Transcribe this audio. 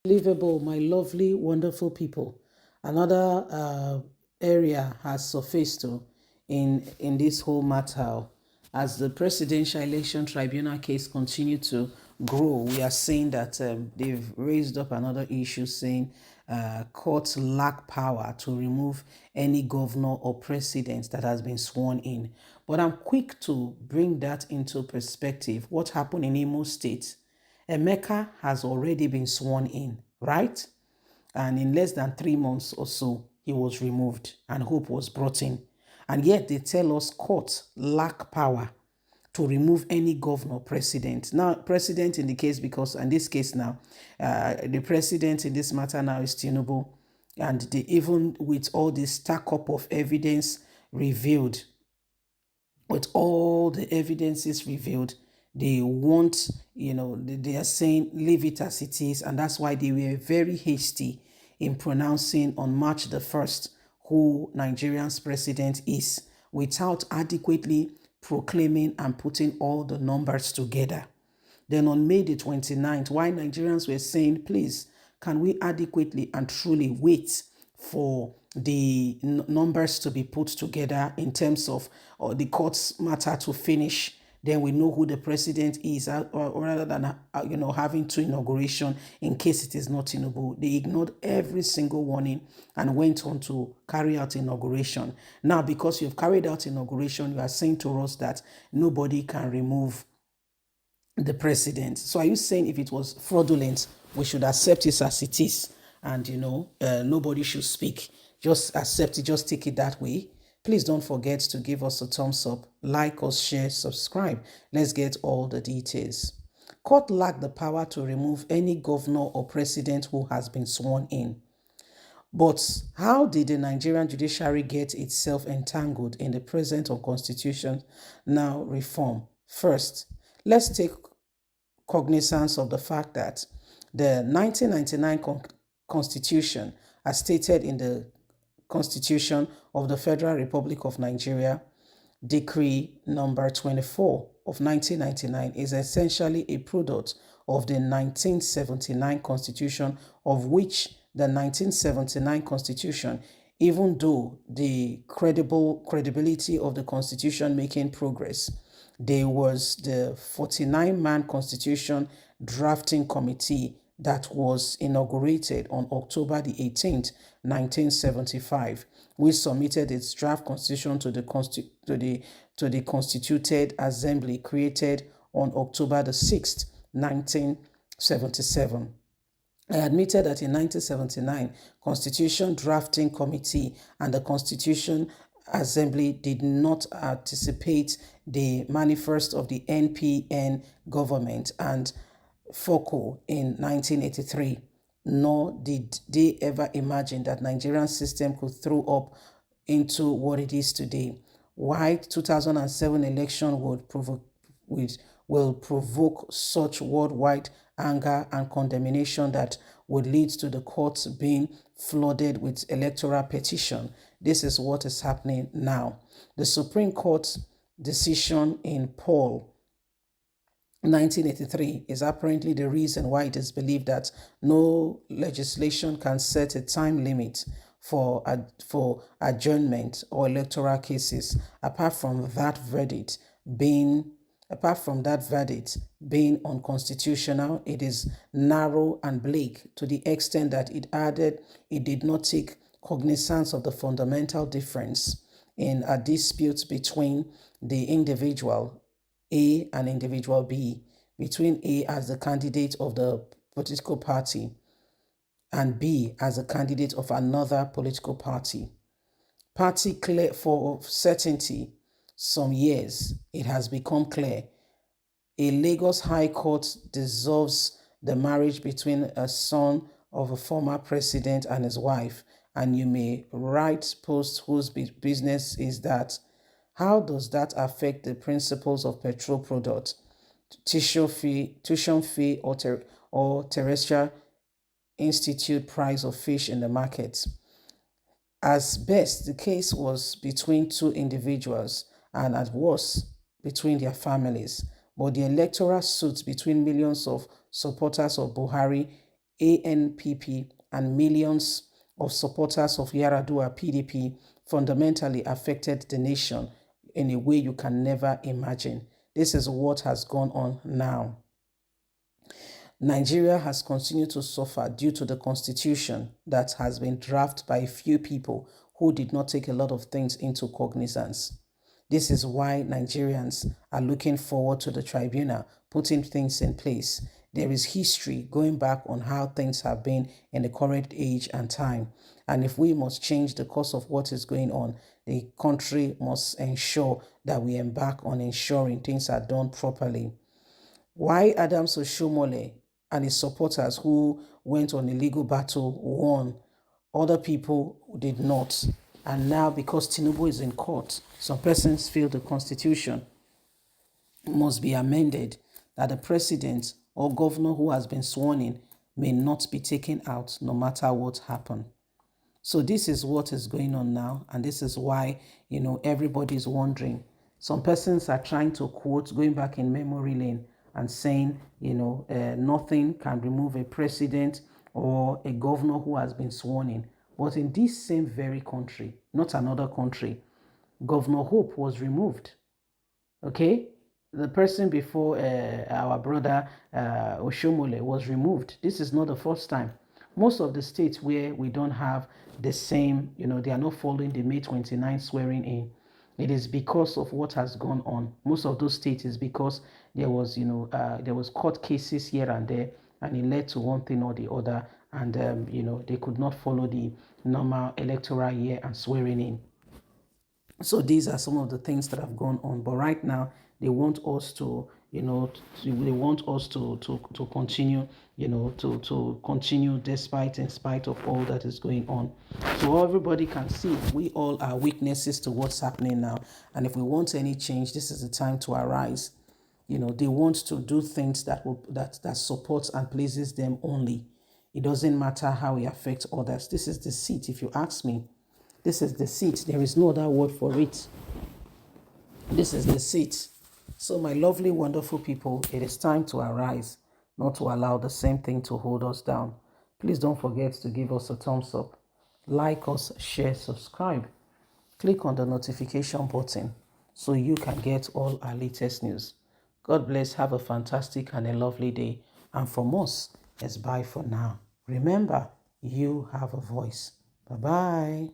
Unbelievable, my lovely, wonderful people. Another area has surfaced in this whole matter. As the Presidential Election Tribunal case continued to grow, we are seeing that they've raised up another issue saying courts lack power to remove any governor or president that has been sworn in. But I'm quick to bring that into perspective. What happened in Imo State? Emeka has already been sworn in, right? And in less than 3 months or so, he was removed and hope was brought in. And yet they tell us courts lack power to remove any governor or president. Now, president in the case, because in this case now, the president in this matter now is Tinubu. And they, even with all this stack up of evidence revealed, with all the evidences revealed, they want, they are saying leave it as it is. And that's why they were very hasty in pronouncing on March the 1st who Nigeria's president is without adequately proclaiming and putting all the numbers together. Then on May the 29th, while Nigerians were saying, please, can we adequately and truly wait for the numbers to be put together in terms of the court's matter to finish, then we know who the president is, or rather than having two inauguration in case it is not Tinubu. They ignored every single warning and went on to carry out inauguration. Now, because you've carried out inauguration, you are saying to us that nobody can remove the president. So are you saying if it was fraudulent, we should accept it as it is, and nobody should speak? Just accept it, just take it that way. Please don't forget to give us a thumbs up, like us, share, subscribe. Let's get all the details. Court lacked the power to remove any governor or president who has been sworn in. But how did the Nigerian judiciary get itself entangled in the present unconstitutional reform? First, let's take cognizance of the fact that the 1999 Constitution, as stated in the Constitution of the Federal Republic of Nigeria, Decree number 24 of 1999, is essentially a product of the 1979 Constitution, of which the 1979 Constitution, even though the credibility of the Constitution making progress, there was the 49-man Constitution Drafting Committee that was inaugurated on October the 18th, 1975, which submitted its draft constitution to the Constituted Assembly created on October the 6th, 1977. I admitted that in 1979, Constitution Drafting Committee and the Constitution Assembly did not anticipate the manifest of the NPN government and FOCO in 1983, nor did they ever imagine that Nigerian system could throw up into what it is today. Why 2007 election will provoke such worldwide anger and condemnation that would lead to the courts being flooded with electoral petition. This is what is happening now. The Supreme Court's decision in Paul 1983 is apparently the reason why it is believed that no legislation can set a time limit for adjournment or electoral cases apart from that verdict being unconstitutional. It is narrow and bleak to the extent that it did not take cognizance of the fundamental difference in a dispute between the individual A and individual B, between A as the candidate of the political party and B as a candidate of another political party. Party clear for certainty, some years, it has become clear. A Lagos High Court dissolves the marriage between a son of a former president and his wife, and you may write posts whose business is that. How does that affect the principles of petrol product, tuition fee, or terrestrial institute price of fish in the market? As best, the case was between two individuals and at worst, between their families. But the electoral suits between millions of supporters of Buhari ANPP, and millions of supporters of Yaradua PDP fundamentally affected the nation in a way you can never imagine. This is what has gone on now. Nigeria has continued to suffer due to the constitution that has been drafted by a few people who did not take a lot of things into cognizance. This is why Nigerians are looking forward to the tribunal putting things in place. There is history going back on how things have been in the current age and time. And if we must change the course of what is going on, the country must ensure that we embark on ensuring things are done properly. Why Adams Oshomole and his supporters who went on a legal battle won, other people did not. And now, because Tinubu is in court, some persons feel the constitution must be amended, that the president or governor who has been sworn in may not be taken out no matter what happened. So this is what is going on now, and this is why, everybody is wondering. Some persons are trying to quote, going back in memory lane and saying, nothing can remove a president or a governor who has been sworn in. But in this same very country, not another country, Governor Hope was removed. Okay? The person before our brother Oshomole was removed. This is not the first time. Most of the states where we don't have the same, they are not following the May 29 swearing in. It is because of what has gone on. Most of those states is because there was, there was court cases here and there, and it led to one thing or the other, and they could not follow the normal electoral year and swearing in. So these are some of the things that have gone on. But right now, they want us to, they want us to continue, to continue in spite of all that is going on. So everybody can see we all are witnesses to what's happening now. And if we want any change, this is the time to arise. They want to do things that supports and pleases them only. It doesn't matter how it affects others. This is the seat, if you ask me. This is the seat. There is no other word for it. This is the seat. So my lovely, wonderful people, it is time to arise, not to allow the same thing to hold us down. Please don't forget to give us a thumbs up, like us, share, subscribe. Click on the notification button so you can get all our latest news. God bless. Have a fantastic and a lovely day. And from us, it's bye for now. Remember, you have a voice. Bye-bye.